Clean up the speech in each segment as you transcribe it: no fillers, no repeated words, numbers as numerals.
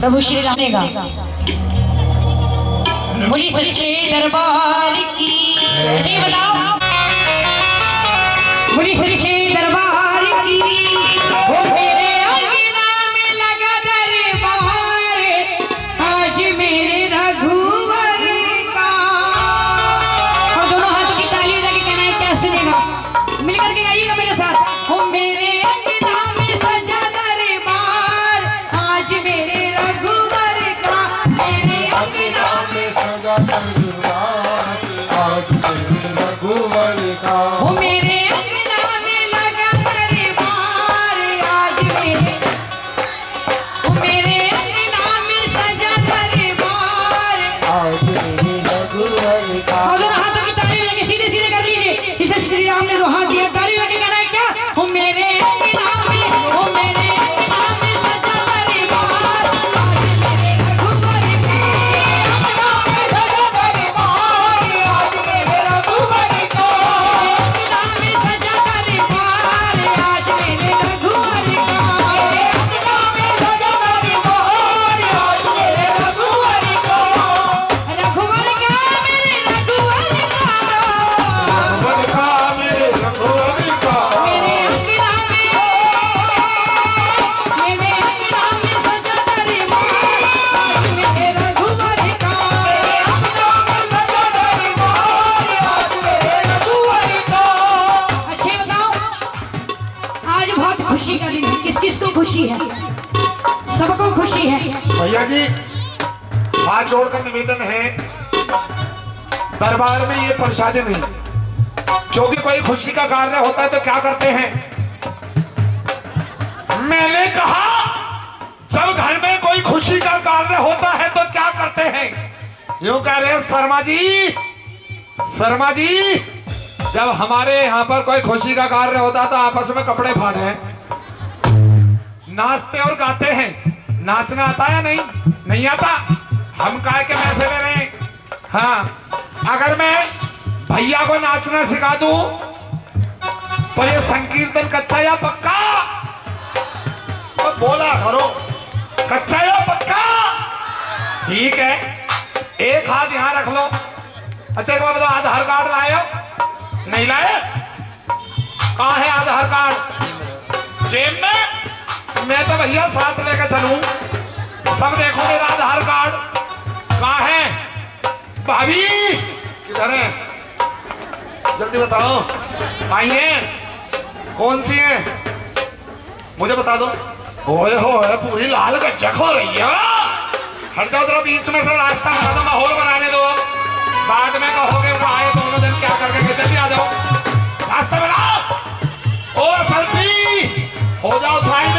प्रभु श्री राम ने गा बोली सच्चे दरबार की जी बताओ बोली सच्चे दरबार की वो मेरे अंगना में लगा दरबार आज मेरे रघुवर का। और दोनों हाथों की ताली लगा के कहना है क्या सुनेगा मिलकर के गाइएगा मेरे साथ। वो मेरे अंगना में सजा दरबार आज मेरे रघुवर का मेरे अंगना में सजा दरबार आज मेरे रघुवर का। वो मेरे अंगना में लगा दरबार आज मेरे वो मेरे अंगना में सजा दरबार आज मेरे रघुवर का। और दोनों हाथों की ताली लगे सीधे सीधे कर लीजिए जिसे श्री राम ने दो हाथ दिया ताली लगे कर रहा है क्या। वो मेरे अंगना में वो मेरे अंगना में सजा दरबार आज मेरे रघुवर का। अंगना में सजा दरबार आज मेरे रघुवर का। रघुवर का मेरे रघुवर का रघुवर का मेरे रघुवर का। मेरे अंगना में सजा दरबार आज मेरे रघुवर का। अच्छे बताओ आज बहुत खुशी का दिन है। किस किस को खुशी है? सबको खुशी है। भैया जी हाथ जोड़कर निवेदन है दरबार में ये प्रसाद नहीं, क्योंकि कोई खुशी का कार्य होता है तो क्या करते हैं। मैंने कहा जब घर में कोई खुशी का कार्य होता है तो क्या करते हैं। यूं कह रहे शर्मा जी जब हमारे यहाँ पर कोई खुशी का कार्य होता तो आपस में कपड़े फाड़े नाचते और गाते हैं। नाचना आता है नहीं नहीं आता, हम काय के पैसे ले रहे हैं। हाँ अगर मैं भैया को नाचना सिखा दूं तो ये संकीर्तन कच्चा या पक्का तो बोला करो कच्चा या पक्का। ठीक है एक हाथ यहाँ रख लो। अच्छा एक बार बताओ आधार कार्ड लाए हो नहीं लाए? कहाँ है आधार कार्ड? जेब में? मैं तो भैया साथ लेकर चलूं। सब देखो मेरा आधार कार्ड कहाँ है? भाभी किधर है? जल्दी बताओ। आइए कौन सी है मुझे बता दो। ओए होए पूरी लाल गज्जक हो रही है। हट जाओ जरा बीच में से रास्ता बना दो, माहौल बनाने दो। बाद में कहोगे वो आए दोनों दिन क्या करके गए। जल्दी आ जाओ रास्ता बनाओ। ओ सेल्फी हो जाओ साइड।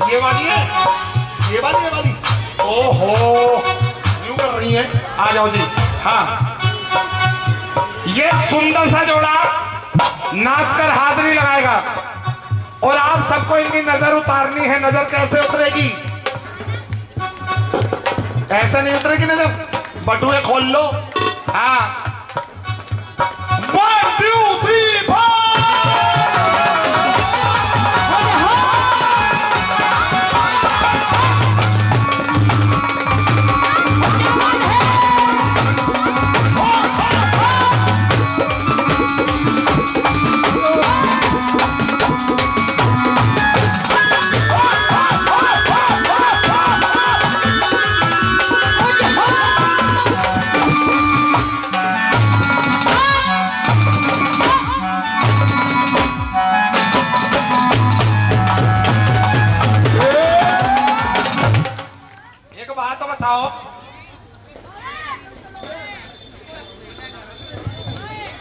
ये वाली है ये वाली ओहो यूं कर रही है। आ जाओ जी। हाँ ये सुंदर सा जोड़ा नाचकर हाजिरी लगाएगा और आप सबको इनकी नजर उतारनी है। नजर कैसे उतरेगी? ऐसे नहीं उतरेगी नजर, बटुए खोल लो। हाँ 1 2 3 4।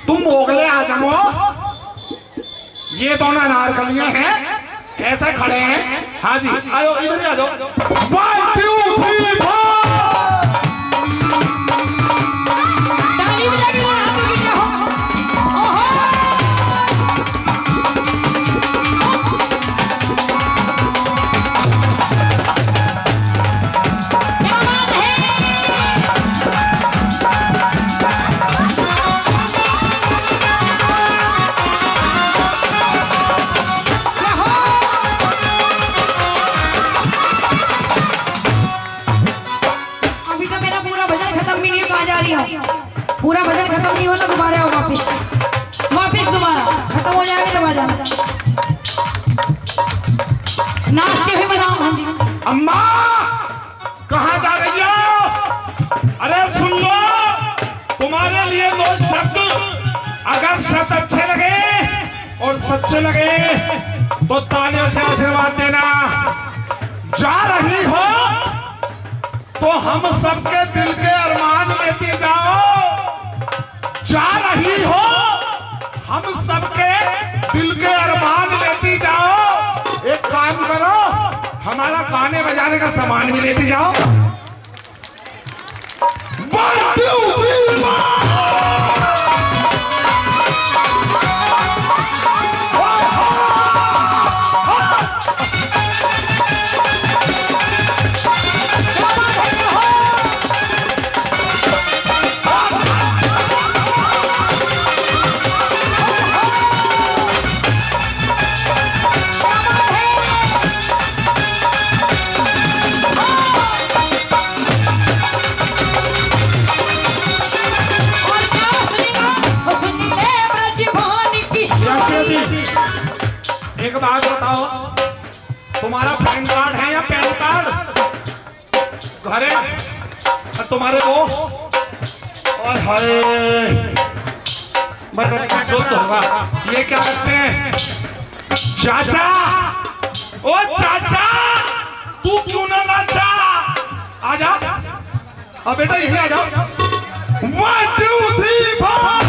तुम मोगले आ जाओ। ये दोनों अनारकलियां हैं ऐसे खड़े हैं। हाँ जी आ जाओ इधर ही आ जाओ। 1 2 3 4। ताली बजा के हाथों की जाओ। ओहो क्या बात है। पूरा भजन खत्म नहीं होना, दोबारा आओ वापिस दोबारा खत्म हो जाएगा तो आ जाना। नाचते हुए बनाओ। हाँ जी। अम्मा कहाँ जा रही हो? अरे सुन लो, तुम्हारे लिए दो शब्द, अगर शब्द अच्छे लगे और सच्चे लगे तो तालियों से आशीर्वाद देना। जा रही हो तो हम सबके दिल के अरमान लेती जाओ। जा रही हो हम सबके दिल के अरमान लेती जाओ। एक काम करो, हमारा गाने बजाने का सामान भी लेती जाओ। एक बात बताओ, तुम्हारा पैन कार्ड है या पैन कार्ड घर है तुम्हारे को? और हाय जो तो होगा, ये क्या करते हैं? चाचा, ओ चाचा, तू क्यों ना नाचा? आ जा, अब बेटा यही आ जाओ। 1 2 3 4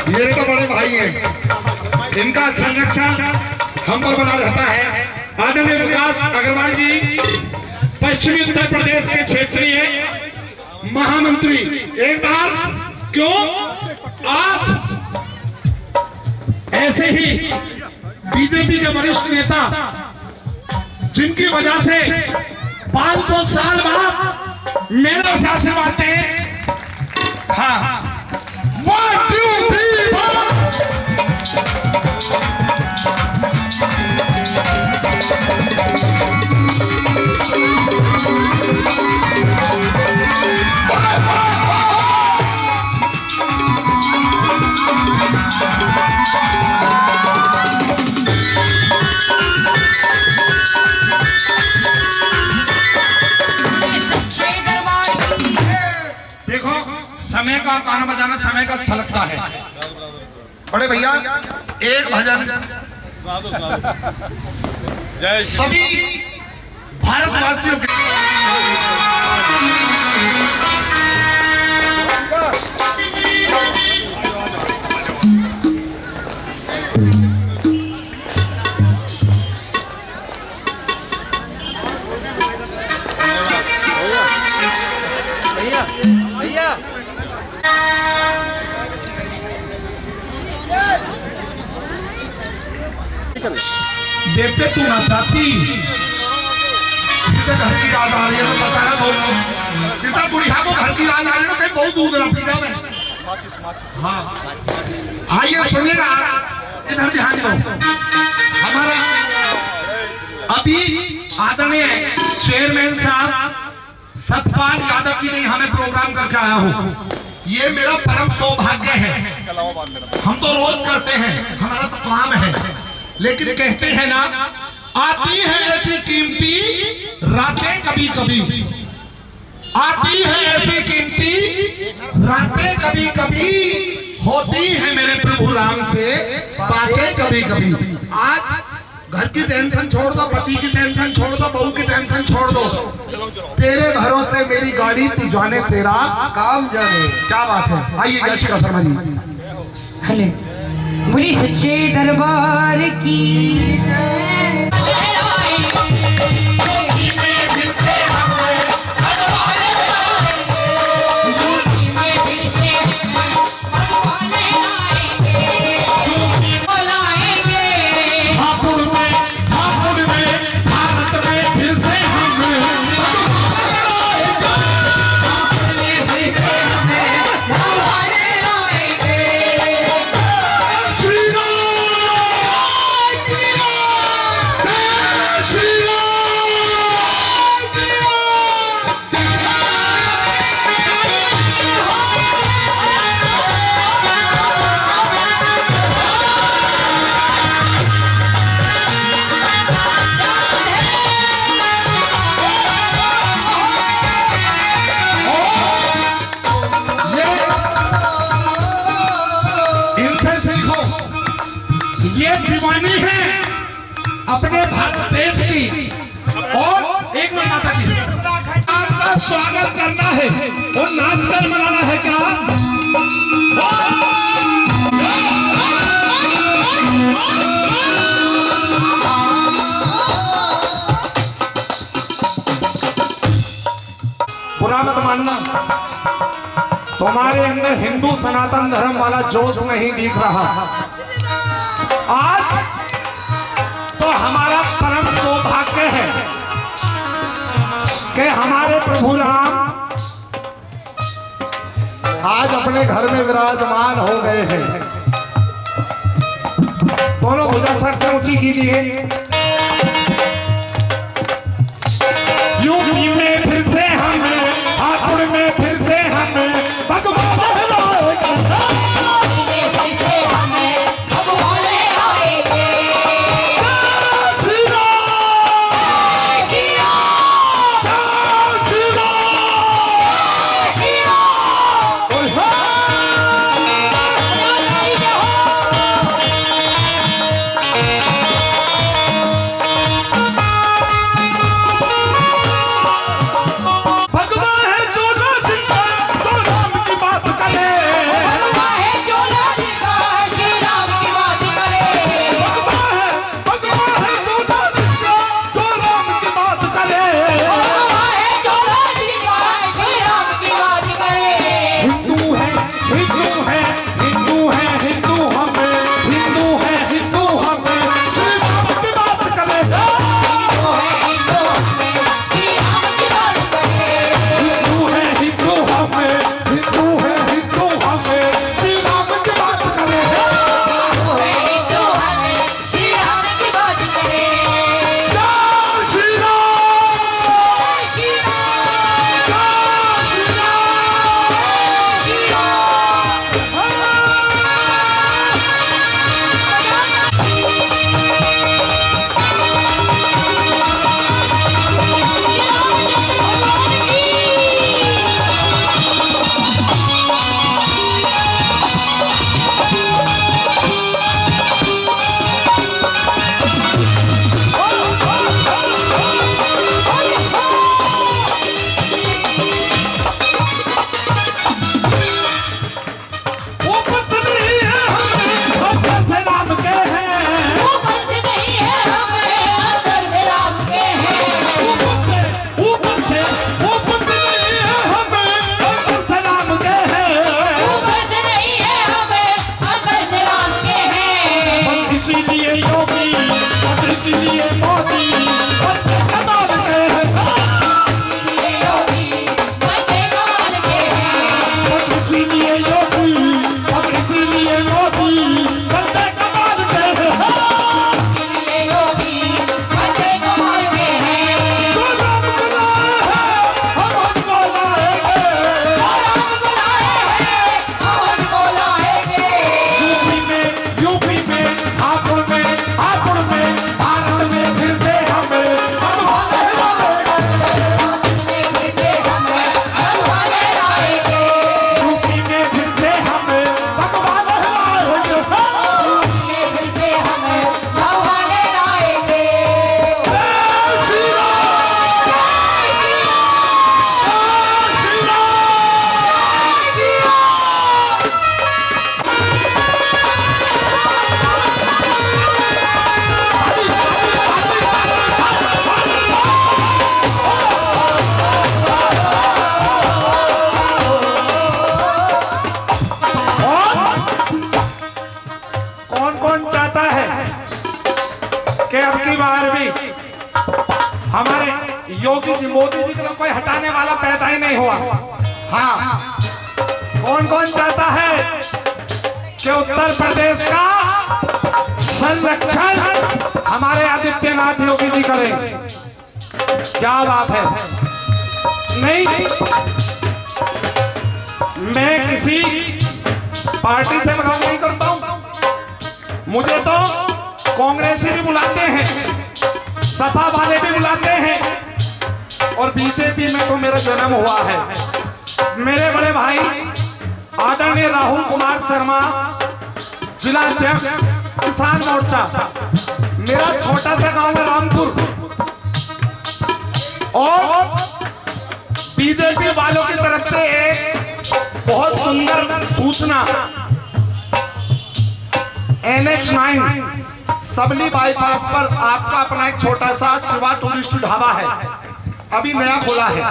मेरे तो बड़े भाई हैं, इनका संरक्षण हम पर बना रहता है। आदरणीय विकास अग्रवाल जी पश्चिमी उत्तर प्रदेश के क्षेत्रीय महामंत्री, एक बार क्यों आज ऐसे ही बीजेपी के वरिष्ठ नेता, जिनकी वजह से 500 साल बाद मेरे से आशीर्वाद हैं। हाँ 1 2 3 4 देखो, समय का गाना बजाना समय का अच्छा लगता है। बड़े भैया एक भजन सभी भारतवासियों के देखते तू ना चाहती, जिसे घर की याद आ रही है तो बताया बहुत, जिसे बुढ़िया को घर की याद आ रही है तो कहीं बहुत दूर रखी जाए। हाँ आइए सुनिएगा, इधर ध्यान दो। हमारा अभी आदरणीय चेयरमैन साहब सतपाल यादव जी ने हमें प्रोग्राम करके आया हूँ। ये मेरा परम सौभाग्य है। हम तो रोज करते हैं, हमारा तो काम है, लेकिन कहते हैं ना, आती है ऐसी कीमती रातें कभी कभी, आती है ऐसी कीमती रातें कभी कभी, होती है मेरे प्रभु राम से बातें कभी कभी। आज घर की टेंशन छोड़ दो, पति की टेंशन छोड़ दो, बहू की टेंशन छोड़ दो, तेरे भरोसे मेरी गाड़ी, तू जाने तेरा काम जाने। क्या बात है, आइए जय श्री शर्मा जी। बोली सच्चे दरबार की जय। में फिर से अपने भारत देश की और एक मिनट माता जी आपका स्वागत करना है और नाच कर मनाना है क्या? बुरा मत मानना, तुम्हारे अंदर हिंदू सनातन धर्म वाला जोश नहीं दिख रहा। आज तो हमारा परम सौभाग्य है कि हमारे प्रभु राम आज अपने घर में विराजमान हो गए हैं। दोनों भुजा सर से ऊंची कीजिए। यूपी में फिर से हमें, हापुड़ में फिर से हमें भगवान हमारे योगी जी मोदी जी को कोई हटाने वाला पैदा ही नहीं हुआ। हाँ, कौन कौन चाहता है कि उत्तर प्रदेश का संरक्षण हमारे आदित्यनाथ योगी जी करें? क्या बात है। नहीं, मैं किसी पार्टी से बिलोंग नहीं करता हूं। मुझे तो कांग्रेसी भी बुलाते हैं, सपा वाले भी बुलाते हैं और बीजेपी में तो मेरा जन्म हुआ है। मेरे बड़े भाई आदरणीय राहुल कुमार शर्मा जिला अध्यक्ष किसान मोर्चा, मेरा छोटा सा गांव है रामपुर, और बीजेपी वालों की तरफ से एक बहुत सुंदर सूचना, NH9 सबली बाईपास पर आपका अपना एक छोटा सा शिवा टूरिस्ट ढाबा है, अभी नया खोला है।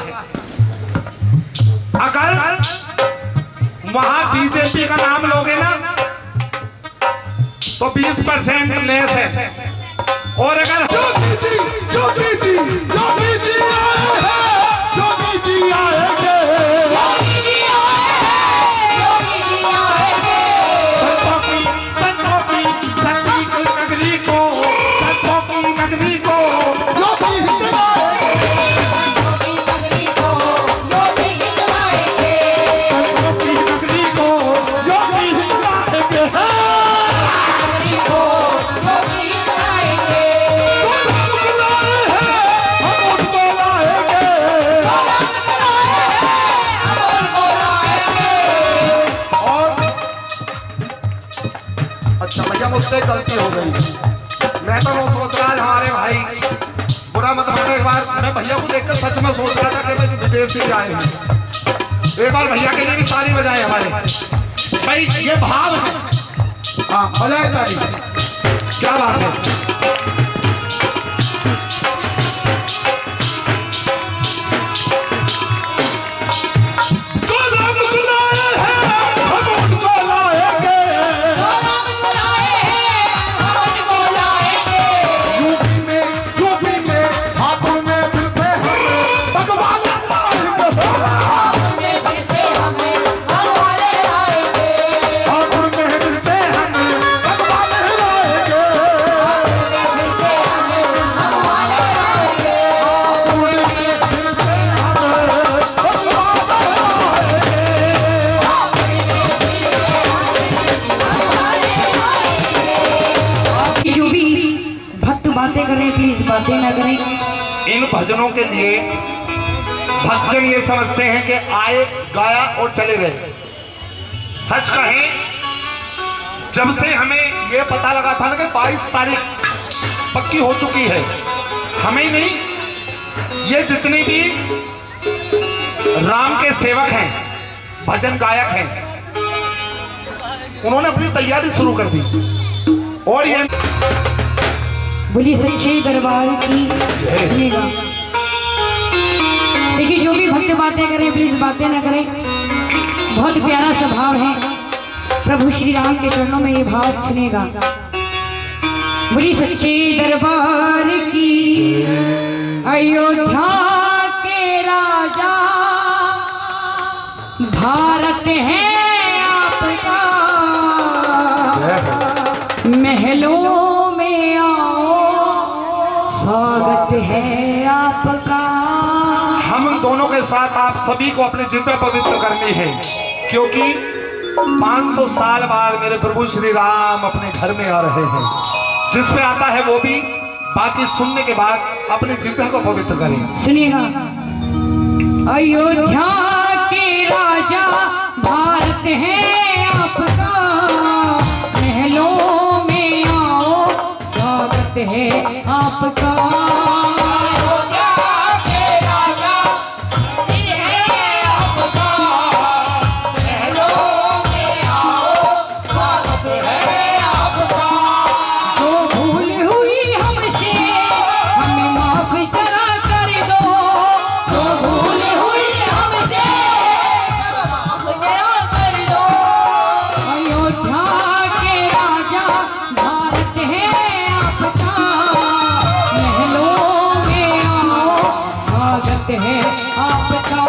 अगर वहां बीजेपी का नाम लोगे ना तो 20% लेस है, और अगर मुझसे गलती हो गई, मैं तो वो सोच रहा हमारे भाई बुरा मत मानो। एक बार मैं भैया को देखकर सच में सोच रहा था कि मैं विदेश से आए हैं। एक बार भैया के लिए भी ताली बजाए हमारे भाई, ये भाव है। हाँ बजाए ताली, क्या बात है। बातें करें प्लीज, बातें ना करें। इन भजनों के लिए भक्तजन ये समझते हैं कि आए गाया और चले गए। सच कहें, जब से हमें ये पता लगा था ना कि 22 तारीख पक्की हो चुकी है, हमें ही नहीं, ये जितने भी राम के सेवक हैं, भजन गायक हैं, उन्होंने अपनी तैयारी शुरू कर दी। और ये बोलिए सच्चे दरबार की सुनेगा। देखिए, जो भी भक्त बातें करें प्लीज बातें ना करें। बहुत प्यारा सा भाव है, प्रभु श्री राम के चरणों में ये भाव सुनेगा। बोलिए सच्चे दरबार की, अयोध्या के राजा भारत है आपका, महलों स्वागत है आपका। हम दोनों के साथ आप सभी को अपने जिब्बे पवित्र करनी है, क्योंकि 500 साल बाद मेरे प्रभु श्री राम अपने घर में आ रहे हैं। जिस पे आता है वो भी बाकी सुनने के बाद अपने जिब्बे को पवित्र करें। सुनिएगा। अयोध्या के राजा भारत है आपका, महलों में आओ स्वागत है आपका। है आपका।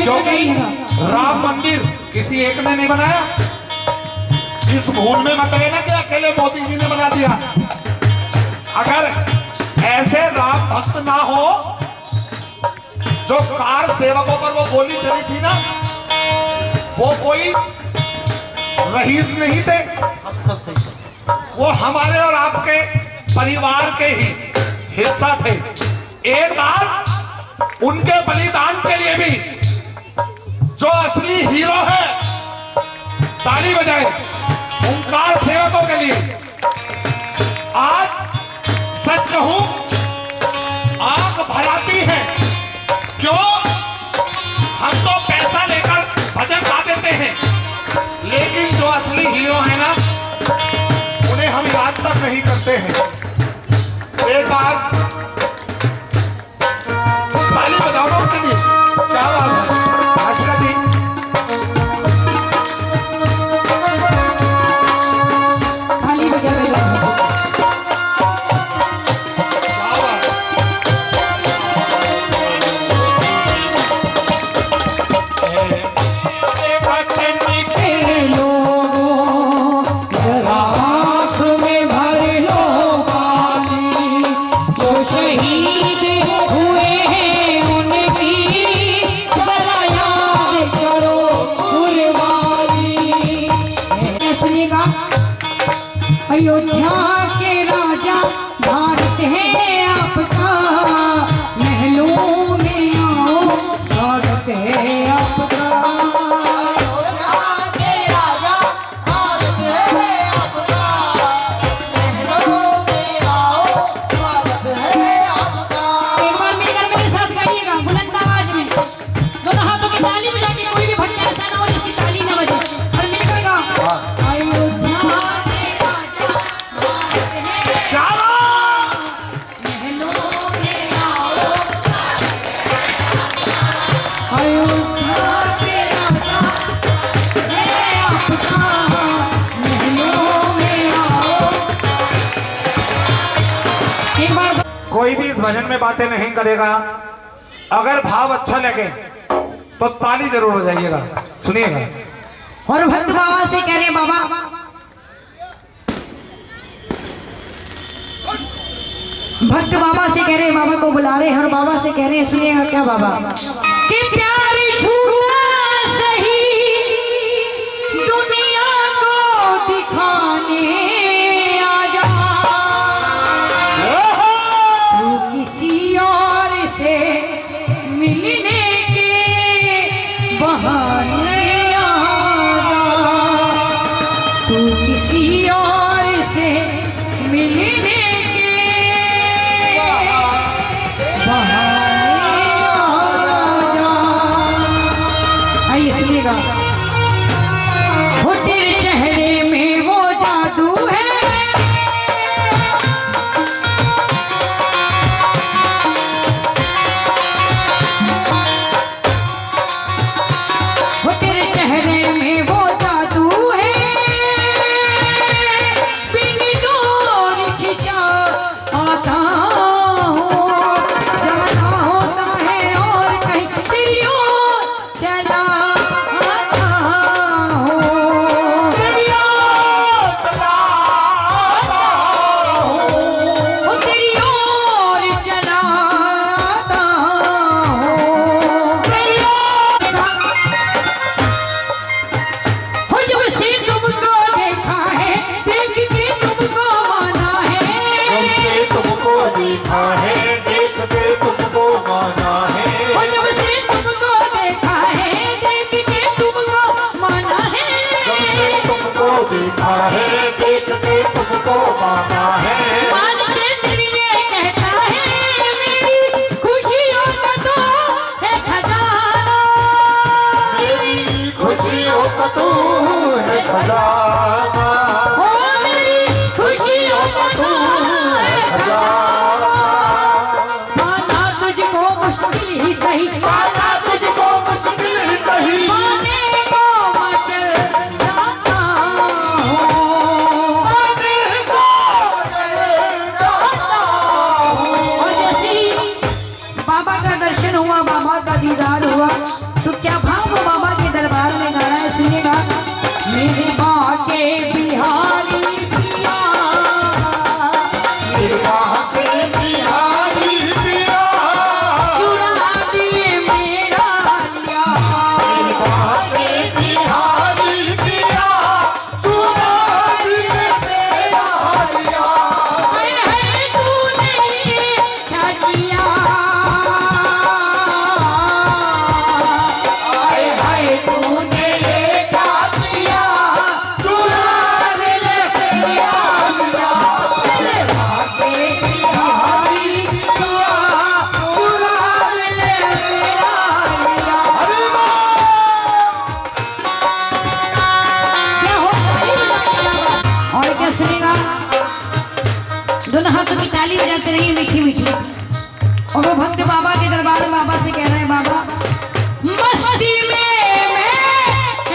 क्योंकि राम मंदिर किसी एक ने नहीं बनाया। इस भूल में मत रहना कि अकेले मोदी जी ने बना दिया। अगर ऐसे राम भक्त ना हो, जो कार सेवकों पर वो गोली चली थी ना, वो कोई रईस नहीं थे, वो हमारे और आपके परिवार के ही हिस्सा थे। एक बार उनके बलिदान के लिए भी जो असली हीरो है, ताली बजाए ओंकार सेवकों के लिए। आज सच कहूं, आंख भर आती है। क्यों? हम तो पैसा लेकर भजन गा देते हैं, लेकिन जो असली हीरो है ना, उन्हें हम याद तक नहीं करते हैं। एक बार ताली बजाओ ना उनके लिए। क्या बात है आशा जी। ताली बजा अयोध्या के राजा भारत है आपका, महलों में आओ स्वागत है आपका। अयोध्या के राजा भारत है आपका, महलों में आओ स्वागत है आपका। एक बार मिलकर मेरे साथ गाइएगा बुलंद आवाज में, दोनों हाथों की ताली बजा के। कोई भी भक्त ऐसा ना हो जिसकी ताली ना बजे, और मिलकर गाओ। अयोध्या कोई भी इस भजन में बातें नहीं करेगा, अगर भाव अच्छा लगे तो ताली जरूर हो जाइएगा। सुनिएगा। और भक्त बाबा से कह रहे बाबा, भक्त बाबा से कह रहे, बाबा को बुला रहे हैं और बाबा से कह रहे हैं, सुनिएगा क्या बाबा, कि प्यार झूठा सही दुनिया को दिखाने आ जा, तू किसी और से मिलने के बहाने आ जा, तू किसी और से मिलने वो तेरे चेहरे में वो जादू है, वो तेरे चेहरे में वो जादू है, बिन डोर खिंचा आता हूँ, जाना होता है और कहीं तेरी ओर चला दीदार हुआ तो क्या दोनों हाथों की ताली बजाते रहिए मीठी मीठी। और वो भक्त बाबा के दरबार में बाबा से कह रहे हैं, बाबा मस्ती में मैं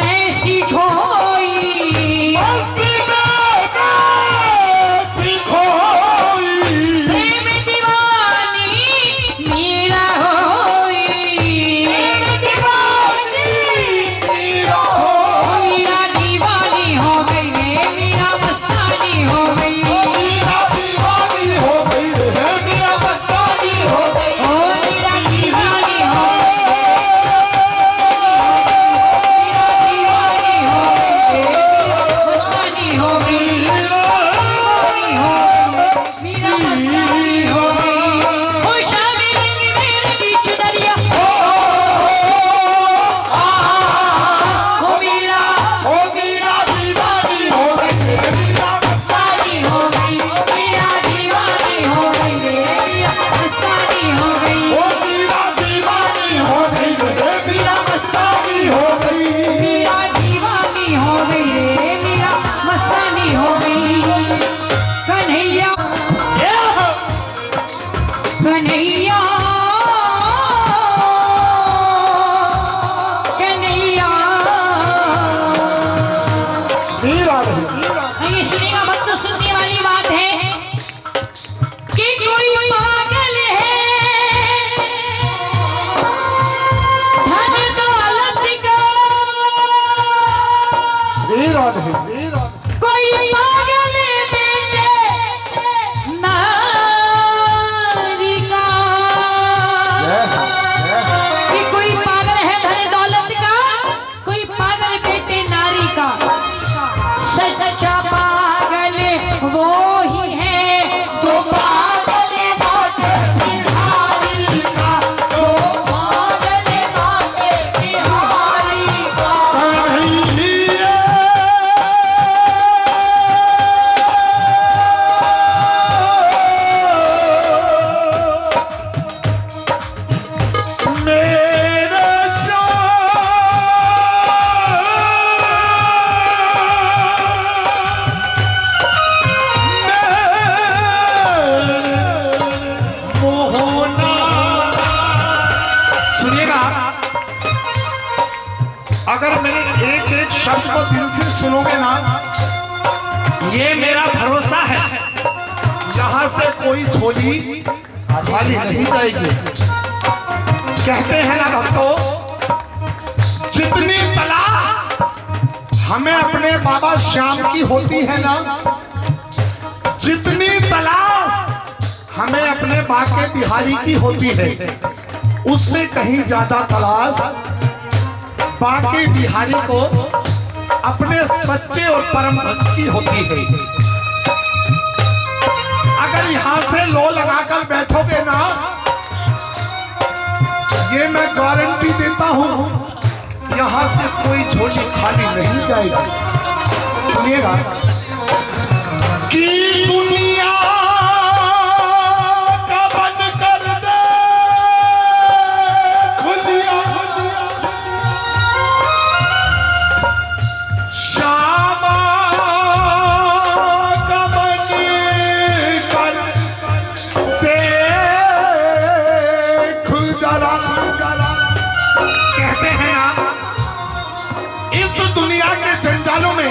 ऐसी खोई, प्रेम दीवानी मेरा होई, मेरा दीवानी हो गई है, मेरा मस्तानी हो गई, कन्हैया कन्हैया। ये सुनेगा मत, तो सुनने वाली बात है कि कोई पागल है धन दौलत का, कोई पागल बेटे नारी का, कि कोई पागल है धन दौलत का, कोई पागल बेटे नारी का। सच्चा पागल वो ही है जो पागल बाटे बिहारी का, जो पागल बाटे बिहारी का। अगर मेरे एक एक शब्द को दिल से सुनोगे ना, ये मेरा भरोसा है, यहाँ से कोई झोली खाली नहीं जाएगी। कहते हैं ना भक्तों, जितनी तलाश हमें अपने बाबा श्याम की होती है ना, जितनी तलाश हमें अपने बाके बिहारी की होती है, उससे कहीं ज्यादा तलाश बाके बिहारी को अपने सच्चे और परम भक्त की होती है। अगर यहां से लो लगाकर बैठोगे ना, ये मैं गारंटी देता हूं, यहां से कोई झोली खाली नहीं जाएगी। सुनिएगा कि दुनिया का बन कर दे खुदिया, श्यामा का बन कर दे खुदरा। कहते हैं ना, इस दुनिया के जंजालों में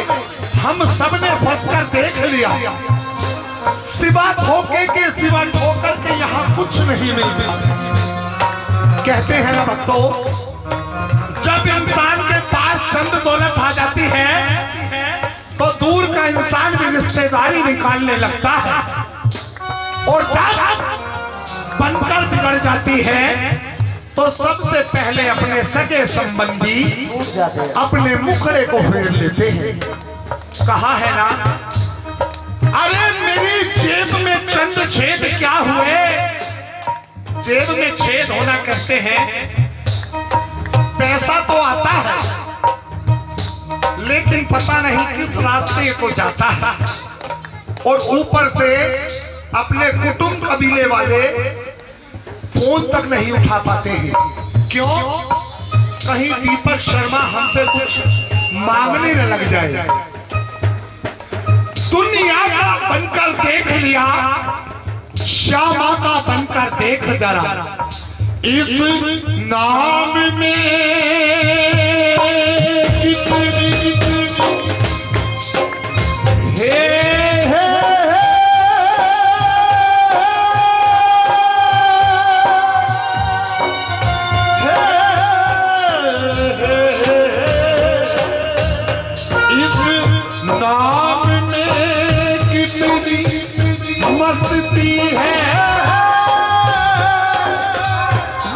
हम सबने फंस कर देख लिया, सिवा धोखे के, सिवा ठोकर के यहाँ कुछ नहीं मिलता। कहते हैं ना भक्तों, जब इंसान के पास चंद दौलत आ जाती है तो दूर का इंसान भी रिश्तेदारी निकालने लगता है, और जब बनकर बिगड़ जाती है तो सबसे पहले अपने सगे संबंधी अपने मुखड़े को फेर लेते हैं। कहा है ना, अरे मेरी जेब में चंद छेद क्या हुए। जेब में छेद होना कहते हैं, पैसा तो आता है लेकिन पता नहीं किस रास्ते को जाता है, और ऊपर से अपने कुटुंब कबीले वाले फोन तक नहीं उठा पाते हैं। क्यों? कहीं दीपक शर्मा हमसे कुछ मांगने न लग जाए। दुनिया का बनकर देख लिया, श्यामा का बनकर देख जरा, इस नाम में कितनी हे नाम में कितनी मस्ती है,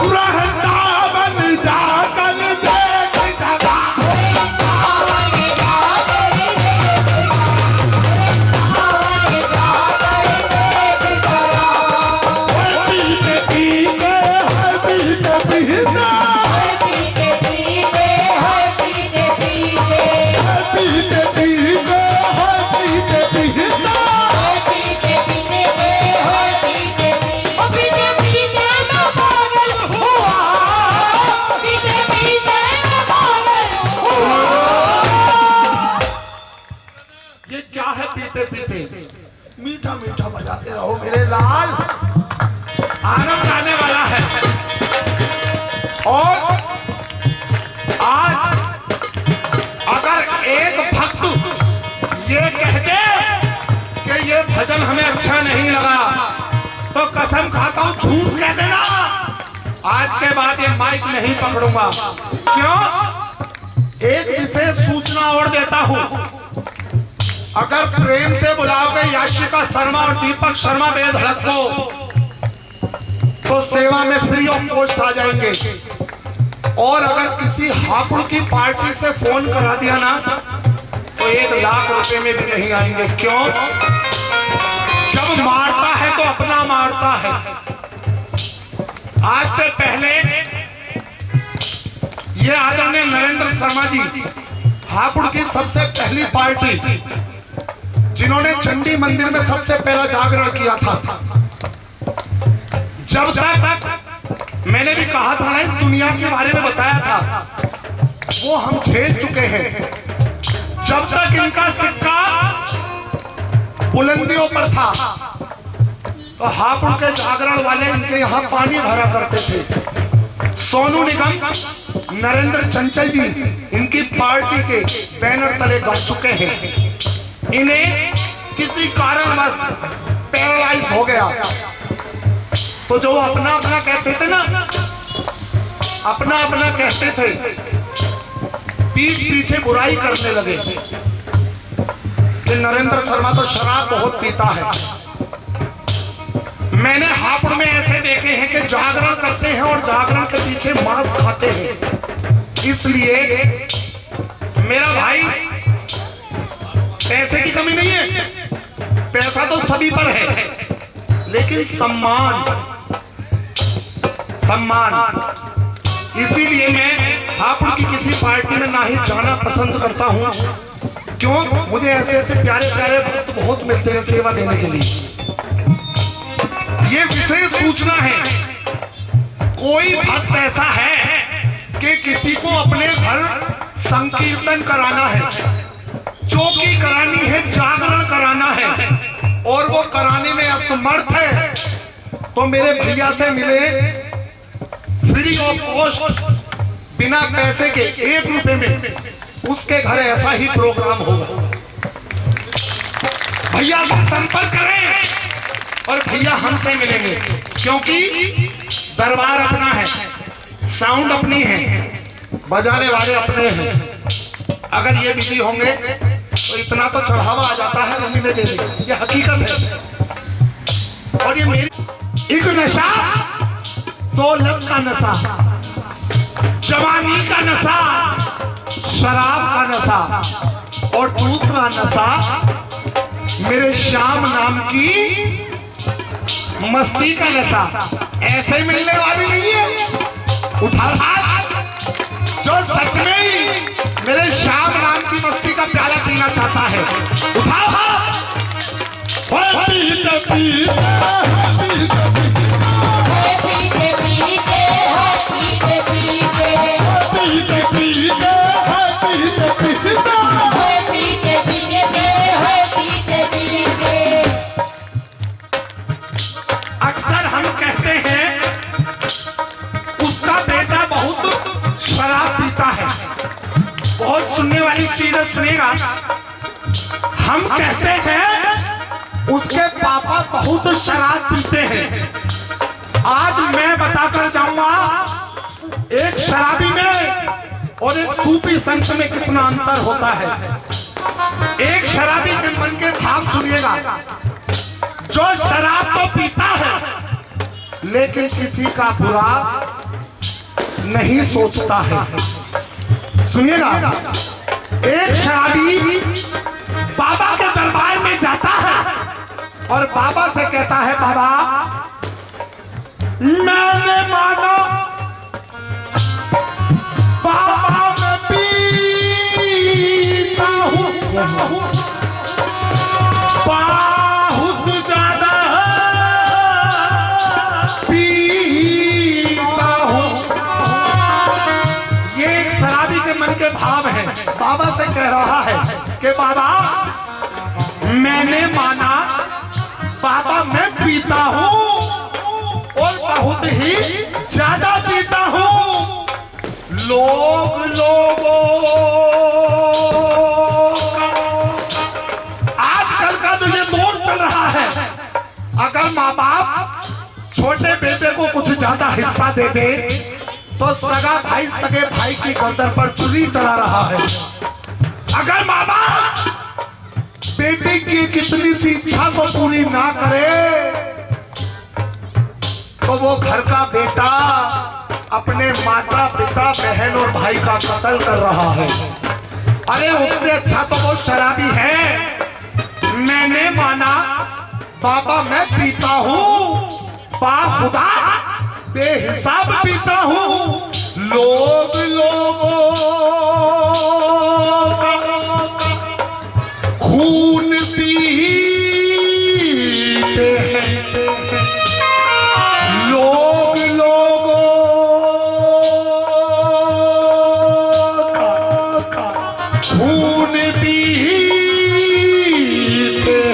रहता बन जाकर देख जरा, पीते पीते पीते पीते ये क्या है पीते पीते? मीठा मीठा बजाते रहो मेरे लाल, आनंद आने वाला है। और आज अगर एक भक्त ये कह दे कि ये भजन हमें अच्छा नहीं लगा, तो कसम खाता हूं झूठ कह देना, आज के बाद ये माइक नहीं पकड़ूंगा। क्यों? एक विशेष सूचना और देता हूं, अगर प्रेम से बुलाओगे याशिका शर्मा और दीपक शर्मा बेधड़क को, तो सेवा में फ्री ऑफ कॉस्ट आ जाएंगे। और अगर किसी हापुड़ की पार्टी से फोन करा दिया ना, तो 1 लाख रुपए में भी नहीं आएंगे। क्यों? जब मारता है तो अपना मारता है। आज से पहले ये आदरणीय नरेंद्र शर्मा जी, हापुड़ की सबसे पहली पार्टी जिन्होंने चंडी मंदिर में सबसे पहला जागरण किया था। जब तक मैंने भी कहा था ना, इस दुनिया के बारे में बताया था, वो हम झेल चुके हैं। जब तक इनका सिक्का बुलंदियों पर था, तो हापुड़ के जागरण वाले इनके यहाँ पानी भरा करते थे। सोनू निगम, नरेंद्र चंचल जी इनकी पार्टी के बैनर तले गा चुके हैं। इन्हें किसी कारणवश पैरालाइज हो गया, तो जो अपना अपना कहते थे ना, अपना अपना कहते थे, पीठ पीछे बुराई करने लगे कि नरेंद्र शर्मा तो शराब बहुत पीता है। मैंने हापुड़ में ऐसे देखे हैं कि जागरण करते हैं और जागरण के पीछे मांस खाते हैं। इसलिए मेरा भाई, पैसे की कमी नहीं है, पैसा तो सभी पर है, लेकिन सम्मान, सम्मान। इसीलिए मैं हापुड़ की किसी पार्टी में ना ही जाना पसंद करता हूं। क्यों? मुझे ऐसे ऐसे प्यारे प्यारे भक्त बहुत मिलते हैं सेवा देने के लिए। ये विशेष सूचना है, कोई भक्त ऐसा है कि किसी को अपने घर संकीर्तन कराना है, चौकी करानी है, जागरण कराना है, और वो कराने में असमर्थ है, तो मेरे भैया से मिले, फ्री ऑफ कॉस्ट, बिना पैसे के 1 रुपए में उसके घर ऐसा ही प्रोग्राम होगा। भैया से संपर्क करें और भैया हमसे मिलेंगे, क्योंकि दरबार अपना है, साउंड अपनी है, बजाने वाले अपने हैं। अगर ये बिजी होंगे तो इतना तो चढ़ावा आ जाता है, नहीं ले देंगे, ये हकीकत है। और ये मेरी एक नशा, दौलत का नशा, जवानी का नशा, शराब का नशा, और दूसरा नशा मेरे श्याम नाम की मस्ती का नशा। ऐसे मिलने वाली नहीं है। उठा हाथ जो सच में ही मेरे श्याम नाम की मस्ती का प्याला पीना चाहता है, उठाओ हाथ। हम कहते हैं उसके पापा बहुत शराब पीते हैं। आज मैं बताकर जाऊंगा एक शराबी में और एक सूफी संत में कितना अंतर होता है। एक शराबी के मन के भाव सुनिएगा। जो शराब तो पीता है लेकिन किसी का बुरा नहीं सोचता है। सुनिएगा, एक शराबी बाबा के दरबार में जाता है और बाबा से कहता है, बाबा मैंने माना बाबा मैं पीता हूँ बहुत ज्यादा पीता हूँ। ये एक शराबी के मन के भाव है। बाबा से कह रहा है कि बाबा मैंने माना बाबा मैं पीता हूँ और बहुत ही ज्यादा पीता हूँ। लोगों आजकल का जो ये दौर चल रहा है, अगर माँ बाप छोटे बेटे को कुछ ज्यादा हिस्सा दे दे तो सगा भाई सगे भाई की गर्दन पर चुरी चला रहा है। अगर माँ बाप बेटे की कितनी सी इच्छा को पूरी ना करे तो वो घर का बेटा अपने माता पिता बहन और भाई का कत्ल कर रहा है। अरे उससे अच्छा तो वो शराबी है। मैंने माना बाबा मैं पीता हूँ बाखुदा बेहिसाब पीता हूँ। लोगों का खून पीते हैं। खून पीते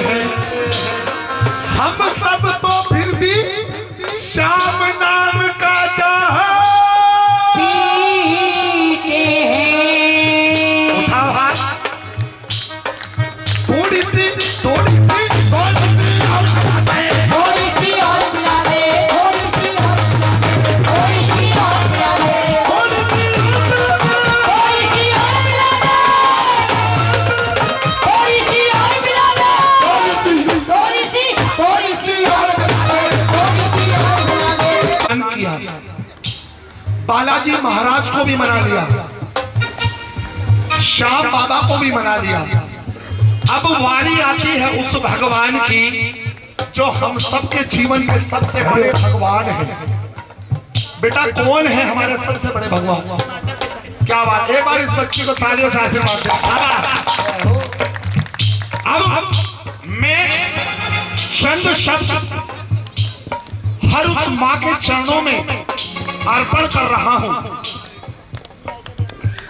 हैं। हम सब तो फिर भी श्याम नाम का चाह पीते हैं। उठाओ हाथ। थोड़ी सी और थोड़ी सी और मिला दे, थोड़ी सी और मिला दे, थोड़ी सी और मिला दे, थोड़ी सी और मिला दे, थोड़ी सी और मिला दे, थोड़ी सी और मिला दे, थोड़ी सी और मिला दे। किया, बालाजी महाराज को भी मना लिया, श्याम बाबा को भी मना लिया। अब वारी आती है उस भगवान की जो हम सबके जीवन के सबसे बड़े भगवान हैं। बेटा कौन है हमारे सबसे बड़े भगवान? क्या बात, एक बार इस बच्ची को तालियों से आशीर्वाद दें। अब मैं चंद शब्द हर उस माँ के चरणों में अर्पण कर रहा हूं।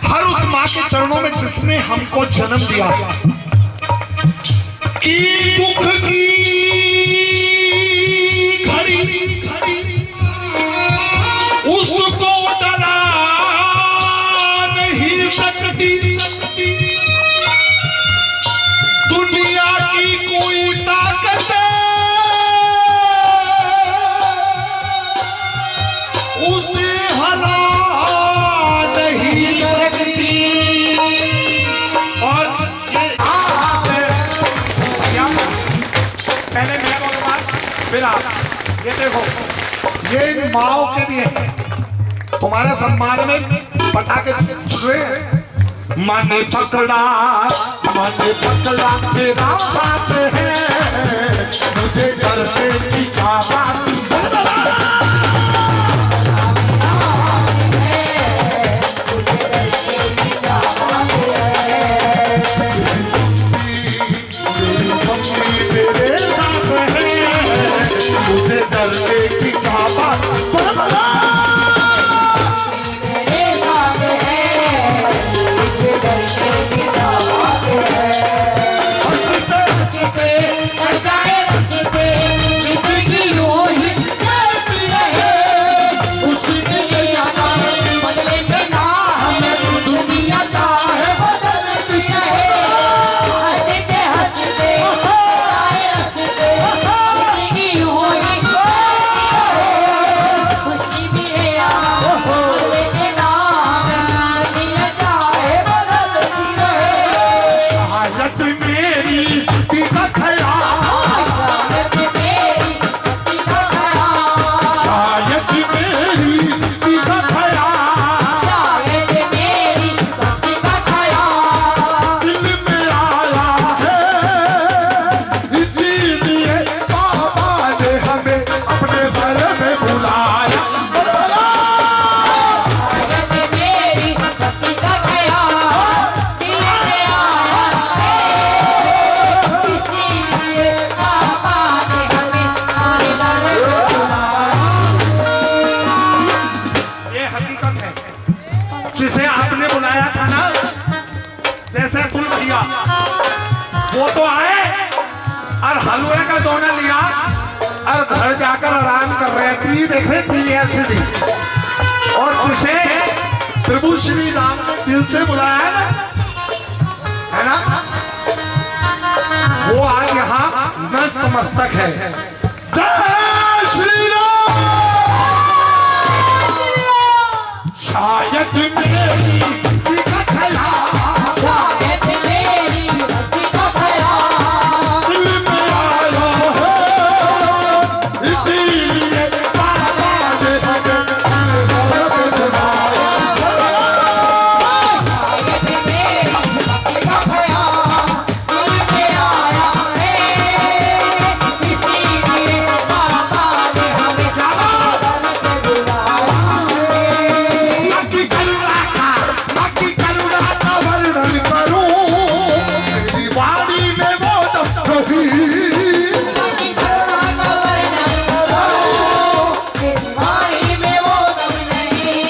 हर उस माँ के चरणों में जिसने हमको जन्म दिया कि दुख की घड़ी उसको डरा नहीं सकती। दुनिया की कोई ताकत उसे हरा नहीं सकती। और पहले मैं बोलूंगा फिर आप। ये देखो, ये इन माओ के लिए है। तुम्हारे सम्मान में पटाखे छुए। माने पकड़ा तेरा बात है, मुझे करने की क्या बात। मुझे डरने की क्या बात। मेरे साथ है, मुझे डरने की क्या बात है। रस्ते बचाए रस्ते, जिंदगी यूं ही चलती रहे। उसी के आता बदले के ना हमें दुनिया चाहे बदलती रहे। और हलवे का दोना लिया और घर जाकर आराम कर रहे हैं। टीवी देख रहे, टीवी एलसीडी। और जिसे प्रभु श्री राम ने दिल से बुलाया है ना, वो आज यहाँ नस्त मस्तक है। जय श्री राम। शायद मेरी कथया, शायद मेरी भक्ति का ख्याल दिल में आया है, इसीलिए बाबा ने शायद मेरी भक्ति का ख्याल दिल में आया है, इसीलिए बाबा ने हमें दरस बुलाया है। बाकी करुणा का वर्णन करूं, मेरी वाणी में वो दम कभी। बाकी करुणा का वर्णन करो, मेरी वाणी में वो दम नहीं।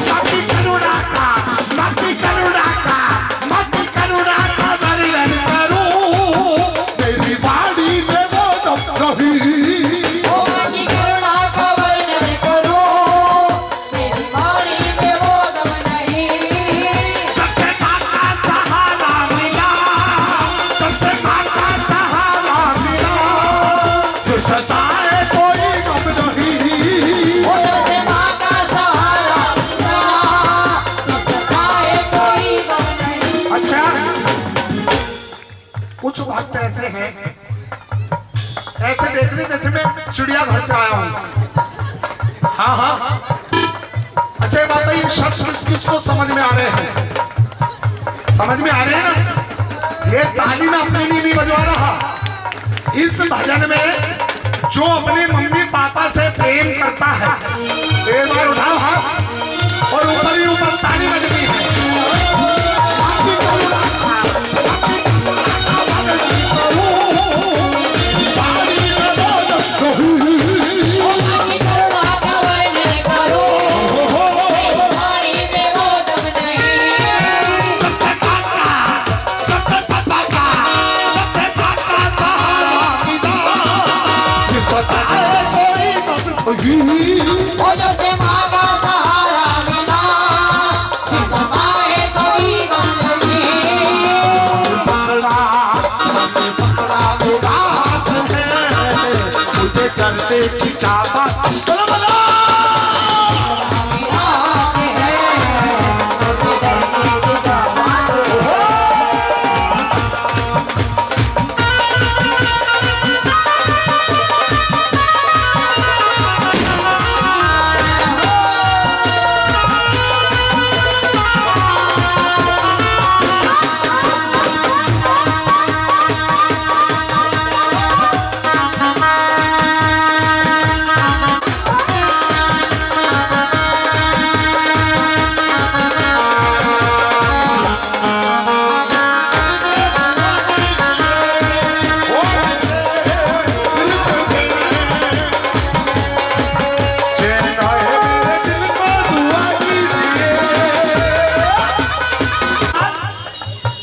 बाकी करुणा का वर्णन करूं, मेरी वाणी में वो दम कभी। बाकी करुणा का वर्णन करो, मेरी वाणी में वो दम नहीं। सबसे पाका सहारा मिला, सबसे पाका सहारा मिला, जो सताए कोई गम नहीं। वो जैसे माँ का सहारा मिला, तो सताए कोई गम नहीं। अच्छा, कुछ बात ऐसे हैं, ऐसे देख रहे जैसे मैं चिड़ियाघर से आया हूँ। हाँ हाँ, अच्छा ये बात है, ये शब्द किसको समझ में आ रहे हैं? समझ में आ रहे हैं ना? ये ताली में अपने लिए नहीं बजवा रहा। इस भजन में जो अपने मम्मी पापा से प्रेम करता है, एक बार उठाओ हाथ और ऊपर ही ऊपर ताली बजती है। बाकी करुणा का वर्णन करो, मेरी वाणी में वो दम नहीं। वो जैसे माँ का सहारा मिला, तो सताए कोई गम नहीं। मुझे करते की क्या बात, बोलो बोलो।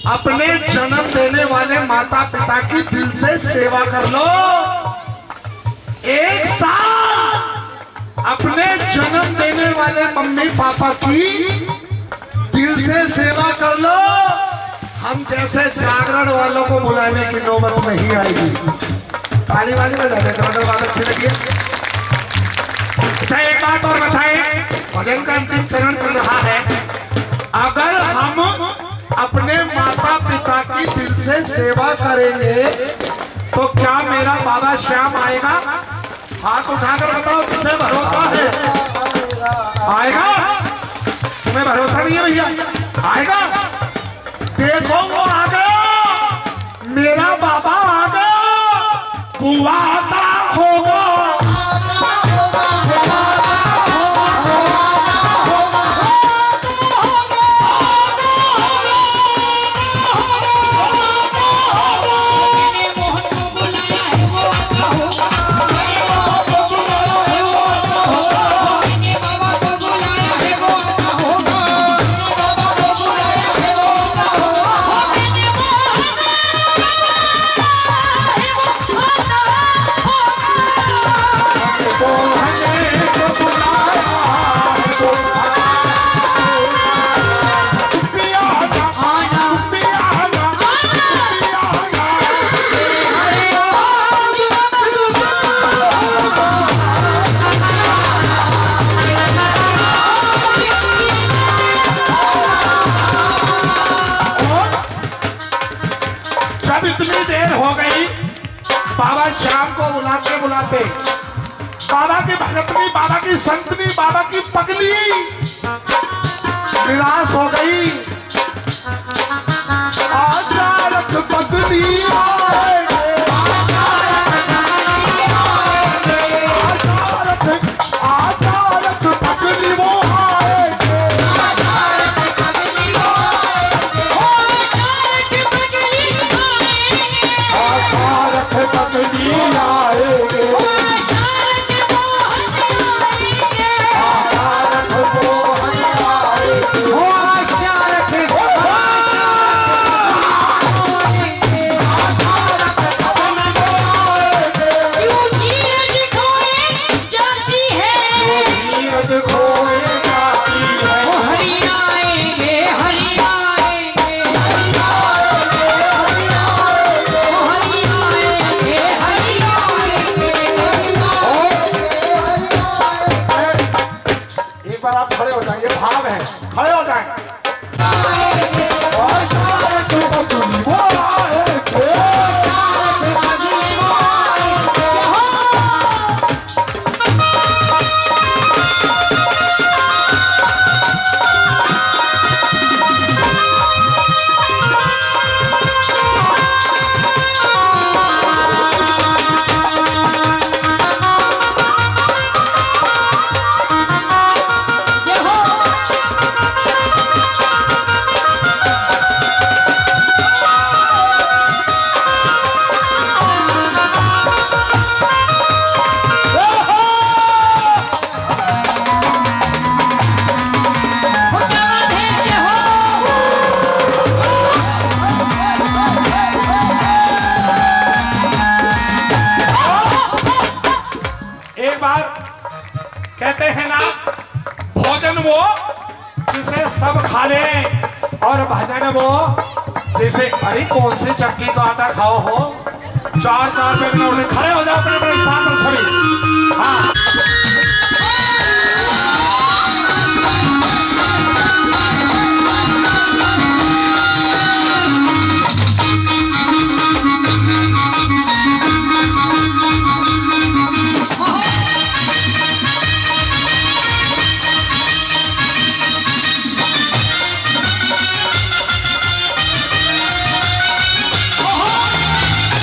अपने जन्म देने वाले माता पिता की दिल से सेवा कर लो। एक साल अपने जन्म देने वाले मम्मी पापा की दिल से सेवा कर लो। हम जैसे जागरण वालों को बुलाने की नौबत नहीं आएगी। ताली वाली बजा दे, बात अच्छी लगी। अच्छा एक बात और बताएं, भजन का अंतिम चरण चल रहा है। अगर हम अपने माता पिता की दिल से सेवा करेंगे तो क्या मेरा बाबा श्याम आएगा? हाथ उठाकर बताओ, किसे भरोसा है? आएगा? तुम्हें भरोसा नहीं है भैया? आएगा? देखो वो आ गया, मेरा बाबा आ गया, बुआ आता होगा। आज शाम को बुलाते बुलाते बाबा की भगतनी, बाबा की संतनी, बाबा की पगली निराश हो गई। अचानक पगली आएंगे, अचानक पगली वो आएंगे, शारद पगली आएंगे। अचानक पगली आएंगे, आप खड़े हो जाएंगे, भाव है, खड़े हो जाएं। एक बार कहते हैं ना, भोजन वो जिसे सब खा ले और भजन वो जैसे, अरे कौन सी चक्की का आटा खाओ हो। चार चार पे खड़े हो जाओ अपने अपने स्थान पर सभी।